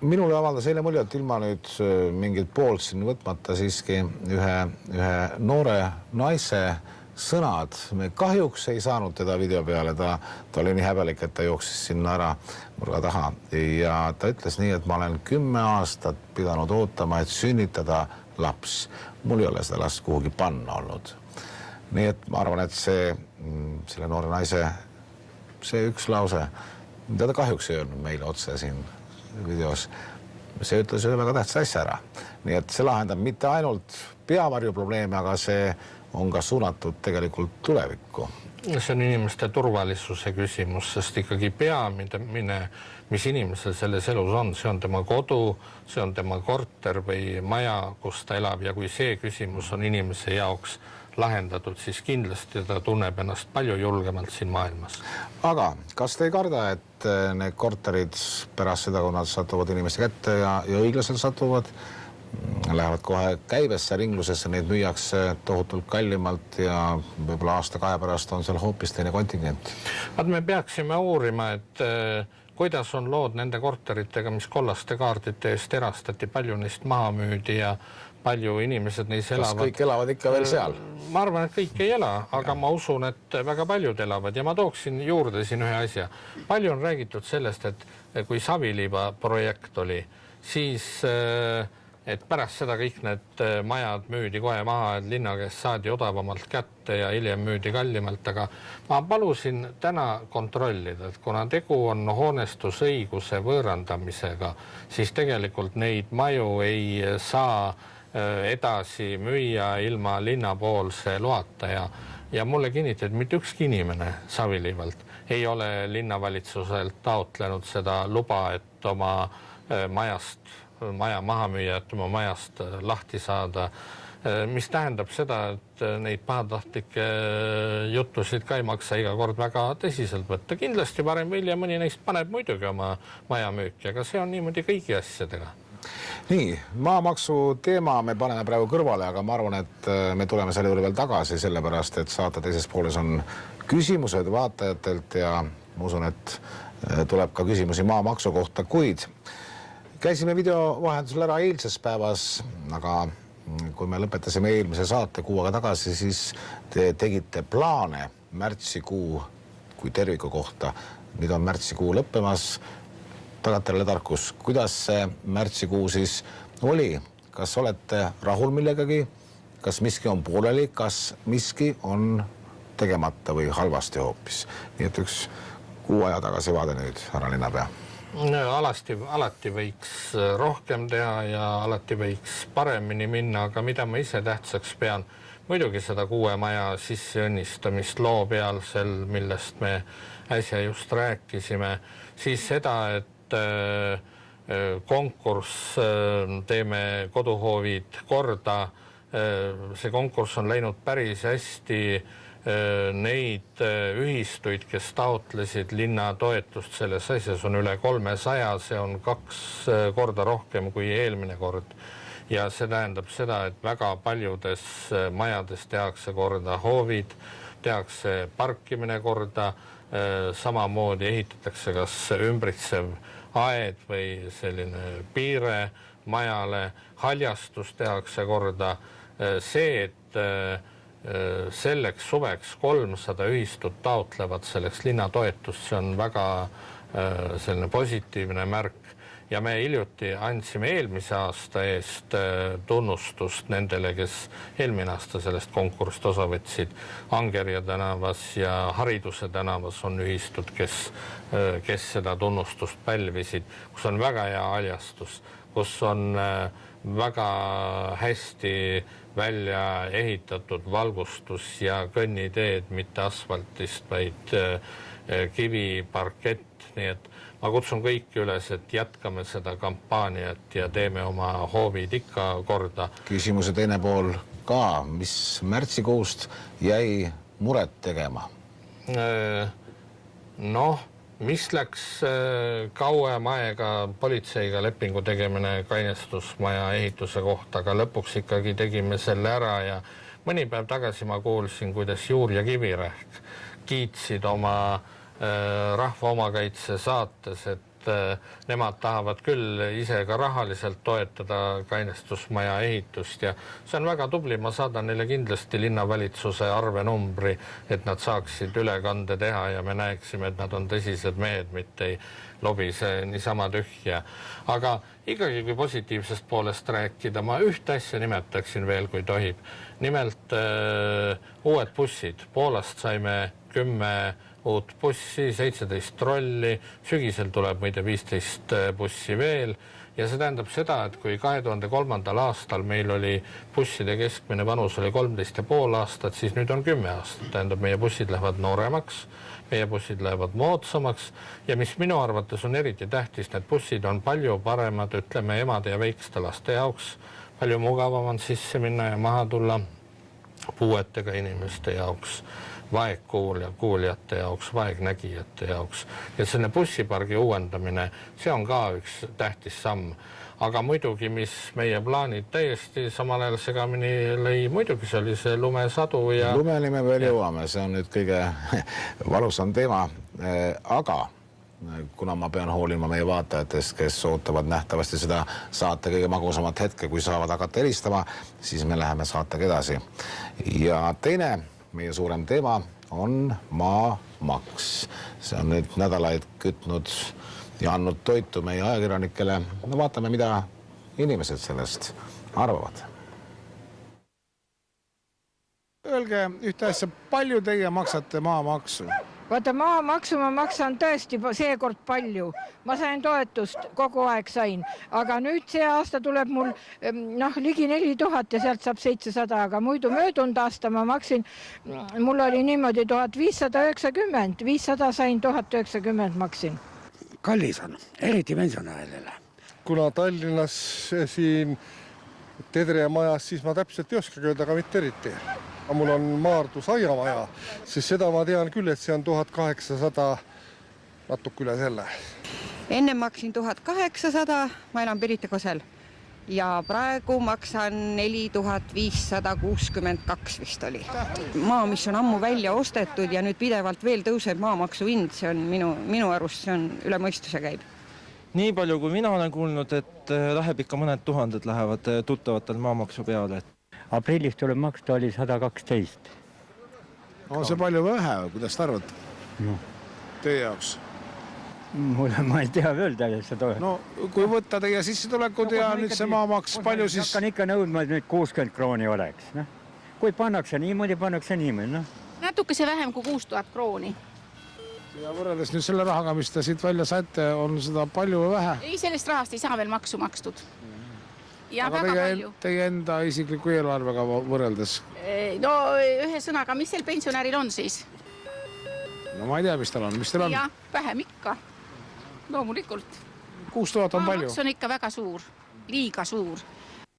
Minule avaldas eile mulje, et ilma nüüd mingit poolt siin võtmata siiski ühe noore naise sõnad. Me kahjuks ei saanud teda video peale, ta oli nii häbelik, et ta jooksis sinna ära nurga taha ja ta ütles nii, et ma olen 10 aastat pidanud ootama, et sünnitada laps. Mul ei ole seda last kuhugi panna olnud. Nii et ma arvan, et selle noore naise see üks lause, mida ta kahjuks ei öelnud meile otse siin videos, see ütles ühe väga tähtsa asja ära. Nii et see lahendab mitte ainult peavarju probleeme, aga see on ka suunatud tegelikult tulevikku. See on inimeste turvalisuse küsimus, sest ikkagi peamine, mis inimesel selles elus on, see on tema kodu, see on tema korter või maja, kus ta elab ja kui see küsimus on inimese jaoks lahendatud, siis kindlasti ta tunneb ennast palju julgemalt siin maailmas. Aga kas te ei karda, et need korterid pärast seda, kui nad satuvad inimeste kätte ja õiglaselt satuvad, lähevad kohe käibesse, ringlusesse, neid müüakse tohutult kallimalt ja võib-olla aasta-kahe pärast on seal hoopis teine kontingent? Me peaksime uurima, et kuidas on lood nende korteritega, mis kollaste kaardite eest erastati, palju neist maha müüdi ja palju inimesed neis elavad. Kas kõik elavad ikka veel seal? Ma arvan, et kõik ei ela, aga ma usun, et väga paljud elavad ja ma tooksin juurde siin ühe asja. Palju on räägitud sellest, et kui Saviliiva projekt oli, siis et pärast seda kõik need majad müüdi kohe maha, et linna käest saadi odavamalt kätte ja hiljem müüdi kallimalt, aga ma palusin täna kontrollida, et kuna tegu on hoonestusõiguse võõrandamisega, siis tegelikult neid maju ei saa edasi müüa ilma linnapoolse loata ja mulle kinnitati, et mitte ükski inimene Saviliivalt ei ole linnavalitsuselt taotlenud seda luba, et oma maja maha müüa, et oma majast lahti saada, mis tähendab seda, et neid pahatahtlikke juttusid ka ei maksa iga kord väga tõsiselt võtta. Kindlasti varem või hiljem mõni neist paneb muidugi oma maja müüki, aga see on niimoodi kõigi asjadega. Nii, maamaksu teema me paneme praegu kõrvale, aga ma arvan, et me tuleme selle juurde veel tagasi, sellepärast, et saate teises pooles on küsimused vaatajatelt ja ma usun, et tuleb ka küsimusi maamaksu kohta, kuid käisime video vahendusel ära eilses päevas, aga kui me lõpetasime eelmise saate kuu aega tagasi, siis te tegite plaane märtsikuu kui terviku kohta. Nüüd on märtsikuu lõppemas. Tagantjärele tarkus, kuidas see märtsikuu siis oli? Kas olete rahul millegagi? Kas miski on pooleli? Kas miski on tegemata või halvasti hoopis? Nii et üks kuu aja tagasi vaade nüüd, härra linnapea. Alati võiks rohkem teha ja alati võiks paremini minna, aga mida ma ise tähtsaks pean, muidugi seda kuue maja sisseõnnistamist loo pealsel, millest me äsja just rääkisime, siis seda, et konkurss teeme koduhoovid korda, see konkurss on läinud päris hästi. Neid ühistuid, kes taotlesid linna toetust selles asjas on üle 300, see on 2 korda rohkem kui eelmine kord. Ja see tähendab seda, et väga paljudes majades tehakse korda hoovid, tehakse parkimine korda, samamoodi ehitatakse kas ümbritsev aed või selline piire majale, haljastus tehakse korda. See, et selleks suveks 300 ühistut taotlevad selleks linnatoetust, see on väga selline positiivne märk ja me hiljuti andsime eelmise aasta eest tunnustust nendele, kes eelmine aasta sellest konkursist osa võtsid. Angerja tänavas ja Hariduse tänavas on ühistud, kes seda tunnustust pälvisid, kus on väga hea haljastus, kus on väga hästi välja ehitatud valgustus ja kõnniteed, mitte asfaltist, vaid kiviparkett. Nii et ma kutsun kõiki üles, et jätkame seda kampaaniat ja teeme oma hoovid ikka korda. Küsimuse teine pool ka, mis märtsikuust jäi muret tegema? Mis läks kauem aega politseiga lepingu tegemine kainestusmaja ehituse kohta, aga lõpuks ikkagi tegime selle ära ja mõni päev tagasi ma kuulsin, kuidas Juur ja Kivirähk kiitsid oma rahva omakaitse saates, et et nemad tahavad küll ise ka rahaliselt toetada kainestusmaja ehitust ja see on väga tubli, ma saadan neile kindlasti linnavalitsuse arvenumbri, et nad saaksid ülekande teha ja me näeksime, et nad on tõsised mehed, mitte ei lobise niisama tühja. Aga ikkagi, kui positiivsest poolest rääkida, ma ühte asja nimetaksin veel, kui tohib. Nimelt uued bussid. Poolast saime 10 uut bussi, 17 trolli, sügisel tuleb muide 15 bussi veel ja see tähendab seda, et kui 2003. aastal meil oli busside keskmine vanus oli 13,5 aastat, siis nüüd on 10 aastat. Tähendab, meie bussid lähevad nooremaks, meie bussid lähevad moodsamaks ja mis minu arvates on eriti tähtis, need bussid on palju paremad, ütleme, emade ja väikeste laste jaoks, palju mugavam on sisse minna ja maha tulla puuetega inimeste jaoks, vaegkuuljate jaoks, vaegnägijate jaoks. Ja selle bussipargi uuendamine, see on ka üks tähtis samm. Aga muidugi, mis meie plaanid täiesti samal ajal segamini lõi, muidugi see oli see lumesadu ja... Lumeni me veel jõuame, see on nüüd kõige valusam teema, aga kuna ma pean hoolima meie vaatajatest, kes ootavad nähtavasti seda saate kõige magusamat hetke, kui saavad hakata helistama, siis me läheme saatega edasi. Ja teine meie suurem teema on maamaks. See on nüüd nädalaid kütnud ja andnud toitu meie ajakirjanikele. No vaatame, mida inimesed sellest arvavad. Öelge ühte asja, palju teie maksate maamaksu? Vaata, maamaksu ma maksan tõesti seekord palju. Ma sain toetust, kogu aeg sain. Aga nüüd see aasta tuleb mul ligi 4000 ja sealt saab 700. Aga muidu möödunud aasta ma maksin, mul oli niimoodi 1590. 500 sain, 1090 maksin. Kallis on, eriti pensionäridele. Kuna Tallinnas siin Tedre majas, siis ma täpselt ei oska öelda, aga mitte eriti. Mul on Maardus aiamaja, siis seda ma tean küll, et see on 1800 natuke üle selle. Enne maksin 1800, ma elan Pirita Kosel ja praegu maksan 4562 vist oli. Maa, mis on ammu välja ostetud ja nüüd pidevalt veel tõuseb maamaksu hind, see on minu arust, see on üle mõistuse käib. Nii palju, kui mina olen kuulnud, et läheb ikka mõned tuhanded lähevad tuttavatel maamaksu peale. Aprillis tuleb maksta oli 112. On see palju vähe, kuidas te arvate? No. Teie jaoks? Ma ei tea öelda seda. No, kui võtta teie sissetulekud ja nüüd see maamaks palju siis... Hakkan ikka nõudma, et nüüd 60 krooni oleks. Kui pannakse niimoodi, Natuke see vähem kui 6000 krooni. Ja võrreldes nüüd selle rahaga, mis te siit välja saite, on seda palju või vähe? Ei, sellest rahast ei saa veel maksu makstud. Ja aga teie enda isikliku eelarvega võrreldes? No ühe sõnaga, mis sel pensionäril on siis? No ma ei tea, mis tal on. Mis teil on? Ja, vähem ikka. Loomulikult. 6000 on palju. Maamaks on ikka väga suur, liiga suur.